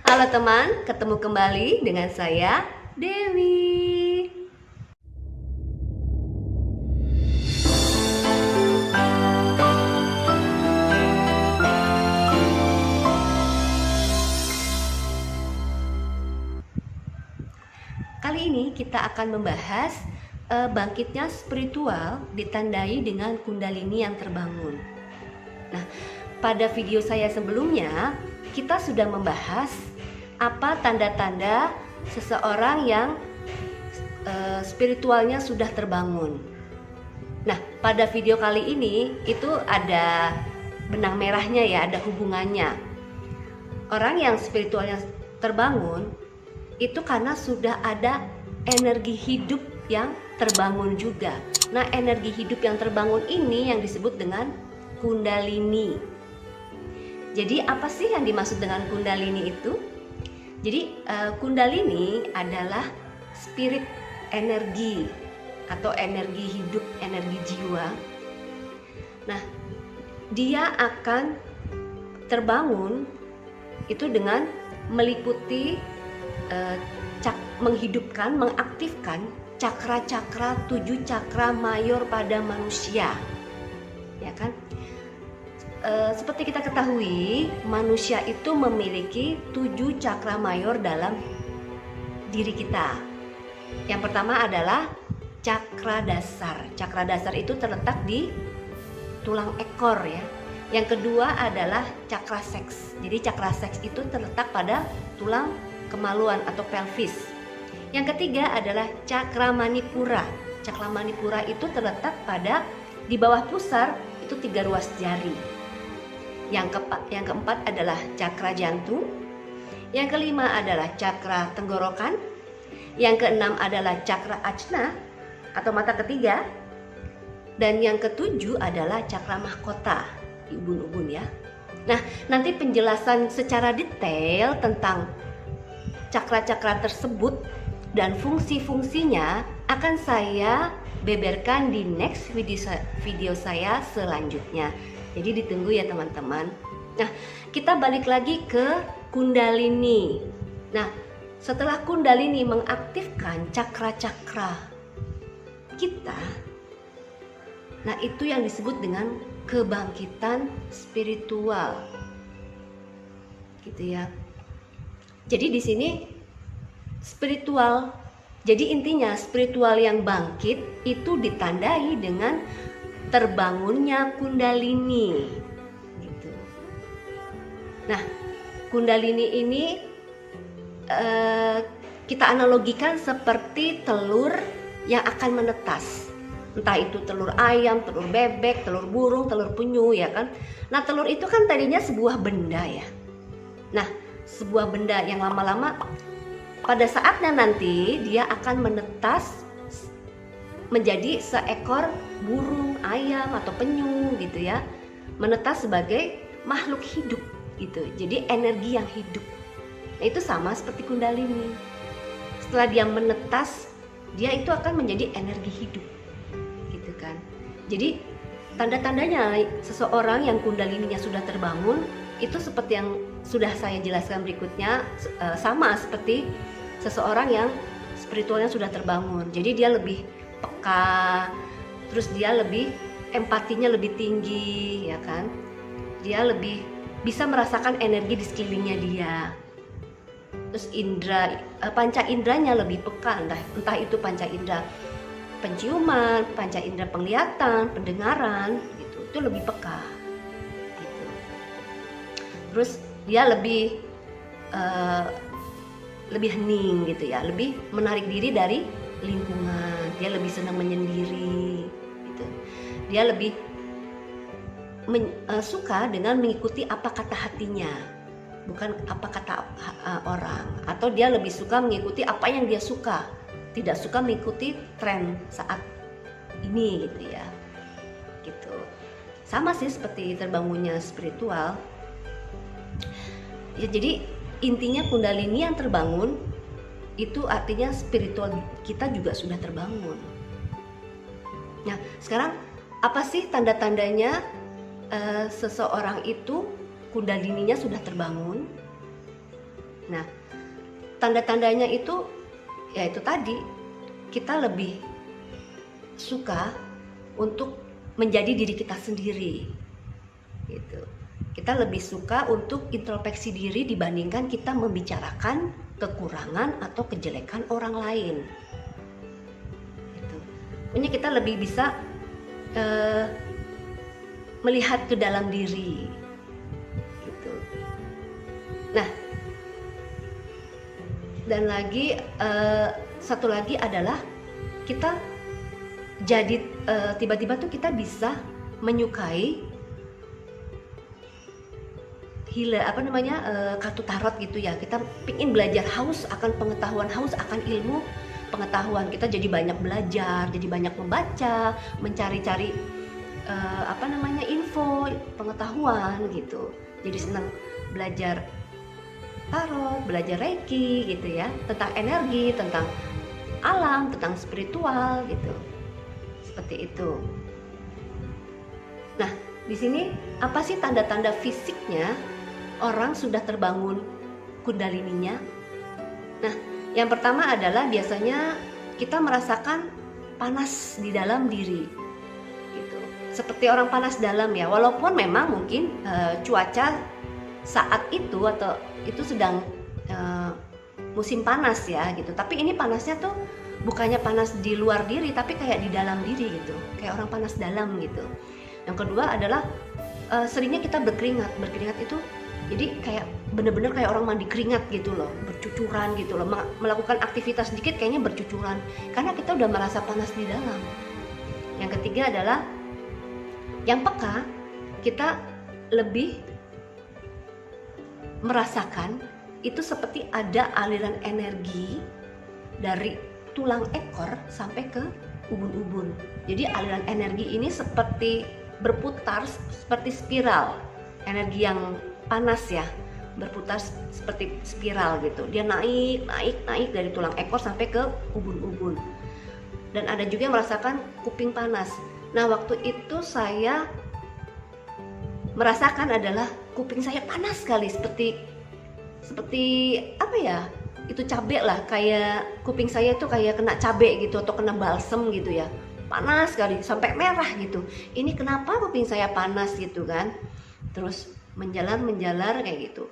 Halo teman, ketemu kembali dengan saya, Dewi. Kali ini kita akan membahas bangkitnya spiritual ditandai dengan kundalini yang terbangun. Nah, pada video saya sebelumnya kita sudah membahas apa tanda-tanda seseorang yang spiritualnya sudah terbangun. Nah, pada video kali ini itu ada benang merahnya ya, ada hubungannya. Orang yang spiritualnya terbangun itu karena sudah ada energi hidup yang terbangun juga. Nah, energi hidup yang terbangun ini yang disebut dengan kundalini. Jadi apa sih yang dimaksud dengan kundalini itu? Jadi kundalini adalah spirit energi atau energi hidup, energi jiwa. Nah, dia akan terbangun itu dengan meliputi menghidupkan, mengaktifkan cakra-cakra, 7 cakra mayor pada manusia, ya kan? Seperti kita ketahui, manusia itu memiliki 7 cakra mayor dalam diri kita. Yang pertama adalah cakra dasar. Cakra dasar itu terletak di tulang ekor ya. Yang kedua adalah cakra seks. Jadi cakra seks itu terletak pada tulang kemaluan atau pelvis. Yang ketiga adalah cakra manipura. Cakra manipura itu terletak pada di bawah pusar itu 3 ruas jari. Yang keempat adalah cakra jantung. Yang kelima adalah cakra tenggorokan. Yang keenam adalah cakra ajna atau mata ketiga. Dan yang ketujuh adalah cakra mahkota di ubun-ubun ya. Nah, nanti penjelasan secara detail tentang cakra-cakra tersebut dan fungsi-fungsinya akan saya beberkan di next video saya selanjutnya. Jadi ditunggu ya teman-teman. Nah, kita balik lagi ke kundalini. Nah, setelah kundalini mengaktifkan cakra-cakra kita, nah itu yang disebut dengan kebangkitan spiritual. Gitu ya. Jadi di sini spiritual. Jadi intinya spiritual yang bangkit itu ditandai dengan terbangunnya kundalini. Gitu. Nah, kundalini ini kita analogikan seperti telur yang akan menetas. Entah itu telur ayam, telur bebek, telur burung, telur penyu ya kan. Nah, telur itu kan tadinya sebuah benda ya. Nah, sebuah benda yang lama-lama pada saatnya nanti dia akan menetas menjadi seekor burung, ayam atau penyu gitu ya. Menetas sebagai makhluk hidup gitu. Jadi energi yang hidup. Nah, itu sama seperti kundalini. Setelah dia menetas, dia itu akan menjadi energi hidup. Gitu kan. Jadi tanda-tandanya seseorang yang kundalininya sudah terbangun itu seperti yang sudah saya jelaskan berikutnya, sama seperti seseorang yang spiritualnya sudah terbangun. Jadi dia lebih peka, terus dia lebih empatinya lebih tinggi ya kan. Dia lebih bisa merasakan energi di sekelilingnya dia. Terus panca indranya lebih peka, entah itu panca indera penciuman, panca indera penglihatan, pendengaran gitu. Itu lebih peka. Gitu. Terus dia lebih hening gitu ya, lebih menarik diri dari lingkungan, dia lebih senang menyendiri gitu. Dia lebih suka dengan mengikuti apa kata hatinya, bukan apa kata orang, atau dia lebih suka mengikuti apa yang dia suka, tidak suka mengikuti tren saat ini gitu ya. Gitu. Sama sih seperti terbangunnya spiritual. Ya, jadi intinya kundalini yang terbangun itu artinya spiritual kita juga sudah terbangun. Nah, sekarang apa sih tanda-tandanya seseorang itu kundalininya sudah terbangun? Nah, tanda-tandanya itu ya itu tadi, kita lebih suka untuk menjadi diri kita sendiri gitu. Kita lebih suka untuk introspeksi diri dibandingkan kita membicarakan kekurangan atau kejelekan orang lain gitu. Pokoknya kita lebih bisa melihat ke dalam diri gitu. Nah, dan lagi satu lagi adalah kita jadi tiba-tiba tuh kita bisa menyukai kartu tarot gitu ya. Kita pingin belajar, haus akan pengetahuan, haus akan ilmu pengetahuan. Kita jadi banyak belajar, jadi banyak membaca, mencari-cari info pengetahuan gitu. Jadi senang belajar tarot, belajar reiki gitu ya, tentang energi, tentang alam, tentang spiritual gitu. Seperti itu. Nah, di sini apa sih tanda-tanda fisiknya orang sudah terbangun kundalininya? Nah, yang pertama adalah biasanya kita merasakan panas di dalam diri gitu. Seperti orang panas dalam ya, walaupun memang mungkin cuaca saat itu atau itu sedang musim panas ya gitu. Tapi ini panasnya tuh bukannya panas di luar diri, tapi kayak di dalam diri gitu, kayak orang panas dalam gitu. Yang kedua adalah seringnya kita berkeringat itu jadi kayak bener-bener kayak orang mandi keringat gitu loh, bercucuran gitu loh, melakukan aktivitas sedikit kayaknya bercucuran karena kita udah merasa panas di dalam. Yang ketiga adalah yang peka, kita lebih merasakan itu seperti ada aliran energi dari tulang ekor sampai ke ubun-ubun. Jadi aliran energi ini seperti berputar, seperti spiral, energi yang panas ya, berputar seperti spiral gitu. Dia naik dari tulang ekor sampai ke ubun-ubun. Dan ada juga yang merasakan kuping panas. Nah, waktu itu saya merasakan adalah kuping saya panas sekali, seperti apa ya? Itu cabai lah, kayak kuping saya itu kayak kena cabai gitu atau kena balsem gitu ya, panas sekali sampai merah gitu. Ini kenapa kuping saya panas gitu kan? Terus menjalar kayak gitu,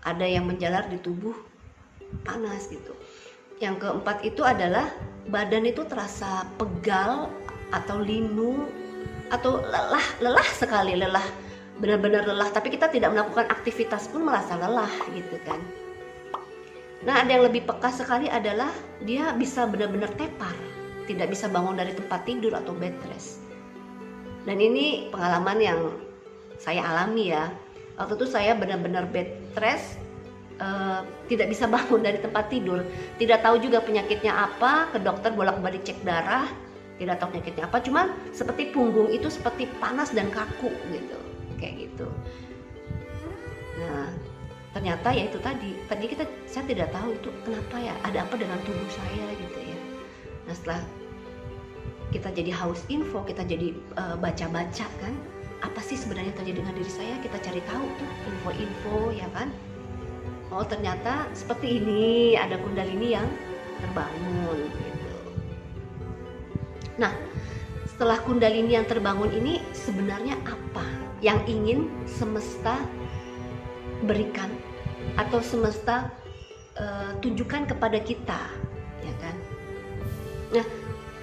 ada yang menjalar di tubuh panas gitu. Yang keempat itu adalah badan itu terasa pegal atau linu atau lelah sekali, benar-benar lelah, tapi kita tidak melakukan aktivitas pun merasa lelah gitu kan. Nah, ada yang lebih peka sekali adalah dia bisa benar-benar tepar, tidak bisa bangun dari tempat tidur atau bed rest. Dan ini pengalaman yang saya alami ya. Waktu itu saya benar-benar bed rest, tidak bisa bangun dari tempat tidur, tidak tahu juga penyakitnya apa, ke dokter bolak-balik cek darah, tidak tahu penyakitnya apa, cuman seperti punggung itu seperti panas dan kaku gitu, kayak gitu. Nah, ternyata ya itu tadi saya tidak tahu itu kenapa ya, ada apa dengan tubuh saya gitu ya. Nah, setelah kita jadi haus info, kita jadi baca-baca kan, apa sih sebenarnya terjadi dengan diri saya, kita cari tahu tuh info-info ya kan. Oh, ternyata seperti ini, ada kundalini yang terbangun gitu. Nah, setelah kundalini yang terbangun ini sebenarnya apa yang ingin semesta berikan atau semesta tunjukkan kepada kita ya kan. Nah,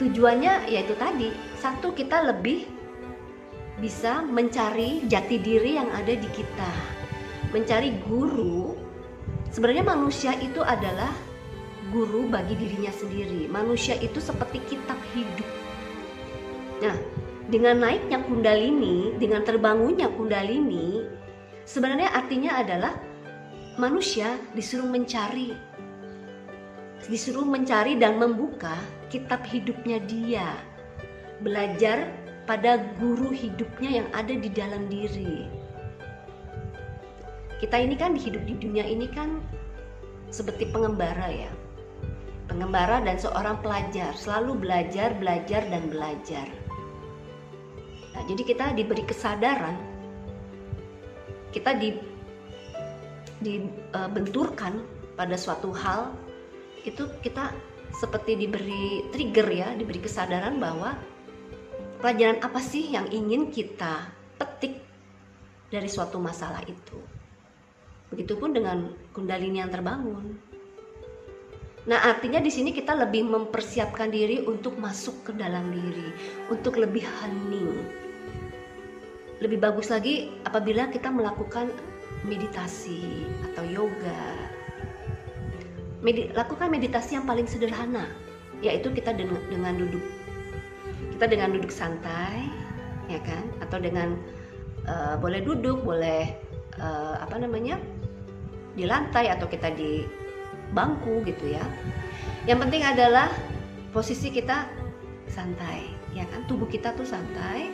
tujuannya yaitu tadi, satu, kita lebih bisa mencari jati diri yang ada di kita, mencari guru. Sebenarnya manusia itu adalah guru bagi dirinya sendiri. Manusia itu seperti kitab hidup. Nah, dengan naiknya kundalini, dengan terbangunnya kundalini, sebenarnya artinya adalah manusia disuruh mencari dan membuka kitab hidupnya dia, belajar pada guru hidupnya yang ada di dalam diri. Kita ini kan hidup di dunia ini kan seperti pengembara ya, pengembara dan seorang pelajar, selalu belajar dan belajar. Nah, jadi kita diberi kesadaran, kita dibenturkan pada suatu hal, itu kita seperti diberi trigger ya, diberi kesadaran bahwa pelajaran apa sih yang ingin kita petik dari suatu masalah itu. Begitupun dengan kundalini yang terbangun. Nah, artinya di sini kita lebih mempersiapkan diri untuk masuk ke dalam diri, untuk lebih hening. Lebih bagus lagi apabila kita melakukan meditasi atau yoga. Lakukan meditasi yang paling sederhana, yaitu kita dengan duduk. Kita dengan duduk santai, ya kan? Atau dengan boleh duduk, boleh di lantai atau kita di bangku gitu ya. Yang penting adalah posisi kita santai, ya kan? Tubuh kita tuh santai.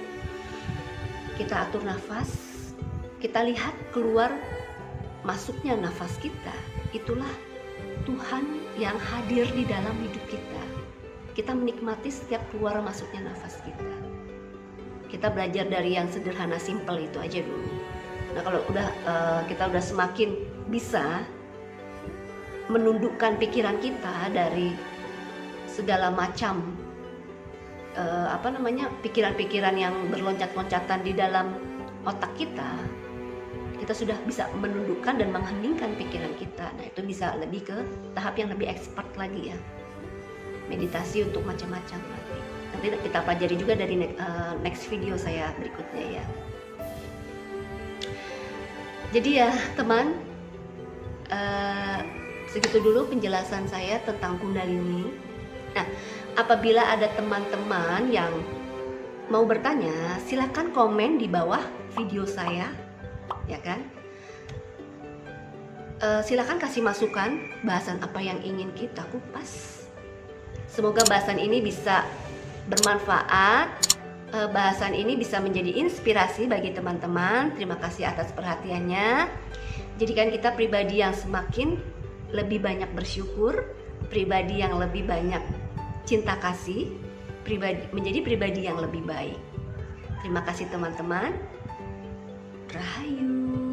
Kita atur nafas, kita lihat keluar masuknya nafas kita. Itulah Tuhan yang hadir di dalam hidup kita. Kita menikmati setiap keluar masuknya nafas kita. Kita belajar dari yang sederhana, simple itu aja dulu. Nah, kalau kita udah semakin bisa menundukkan pikiran kita dari segala macam pikiran-pikiran yang berloncat-loncatan di dalam otak kita sudah bisa menundukkan dan mengheningkan pikiran kita. Nah, itu bisa lebih ke tahap yang lebih expert lagi ya, meditasi untuk macam-macam nanti kita pelajari juga dari next video saya berikutnya ya. Jadi ya teman, segitu dulu penjelasan saya tentang kundalini. Nah, apabila ada teman-teman yang mau bertanya, silakan komen di bawah video saya, ya kan? Silakan kasih masukan bahasan apa yang ingin kita kupas. Semoga bahasan ini bisa bermanfaat, bahasan ini bisa menjadi inspirasi bagi teman-teman. Terima kasih atas perhatiannya. Jadikan kita pribadi yang semakin lebih banyak bersyukur, pribadi yang lebih banyak cinta kasih, menjadi pribadi yang lebih baik. Terima kasih teman-teman. Rahayu.